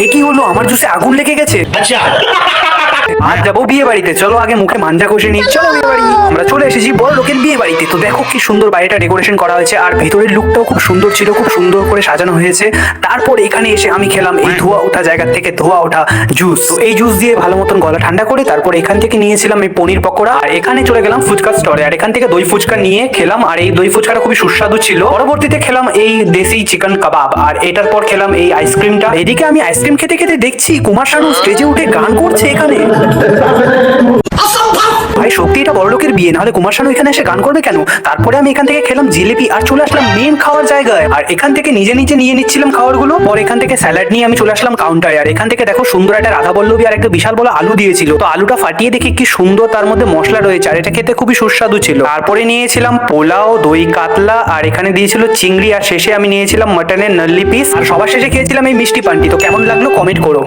এই কি হলো, আমার জুসে আগুন লেগে গেছে। আচ্ছা আজ যাবো বিয়ে বাড়িতে, চলো আগে মুখে মাঞ্জা কষে নিই। চলো বিয়ে বাড়ি, আমরা চলে এসেছি বড় লোকের বিয়ে বাড়িতে। তো দেখো কি সুন্দর বাড়িটা ডেকোরেশন করা হয়েছে, আর ভেতরের লুকটাও খুব সুন্দর ছিল, খুব সুন্দর করে সাজানো হয়েছে। তারপর এখানে এসে আমি খেলাম এই ধোয়া ওঠা জায়গা থেকে ধোয়া ওঠা জুস। তো এই জুস দিয়ে ভালো মতন গলা ঠান্ডা করে তারপর এখান থেকে নিয়েছিলাম এই পনির পকোড়া, আর এখানে চলে গেলাম ফুচকা স্টলে, আর এখান থেকে দই ফুচকা নিয়ে খেলাম, আর এই দই ফুচকাটা খুবই সুস্বাদু ছিল। পরবর্তীতে খেলাম এই দেশি চিকেন কাবাব, আর এটার পর খেলাম এই আইসক্রিমটা। এদিকে আমি আইসক্রিম খেতে খেতে দেখছি কুমার শানু স্টেজে উঠে গান করছে এখানে। ভাই সত্যি এটা বড় লোকের বিয়ে, নাহলে কুমার শানু এখানে এসে গান করবে কেন? তারপরে আমি এখান থেকে খেলাম জিলিপি, আর চলে আসলাম মেন খাওয়ার জায়গায়, আর এখান থেকে নিজে নিজে নিয়ে নিচ্ছিলাম খাবারগুলো। পর এখান থেকে স্যালাড নিয়ে আমি চলে আসলাম কাউন্টারে, আর এখান থেকে দেখো সুন্দর একটা রাধা বল্লভী আর একটা বিশাল বড় আলু দিয়েছিল। তো আলুটা ফাটিয়ে দেখি কি সুন্দর তার মধ্যে মশলা রয়েছে, আর এটা খেতে খুবই সুস্বাদু ছিল। তারপরে নিয়েছিলাম পোলাও, দই কাতলা, আর এখানে দিয়েছিল চিংড়ি, আর শেষে আমি নিয়েছিলাম মটনের নাল্লি পিস, আর সবার শেষে খেয়েছিলাম এই মিষ্টি পান্টি। তো কেমন লাগলো কমেন্ট করো।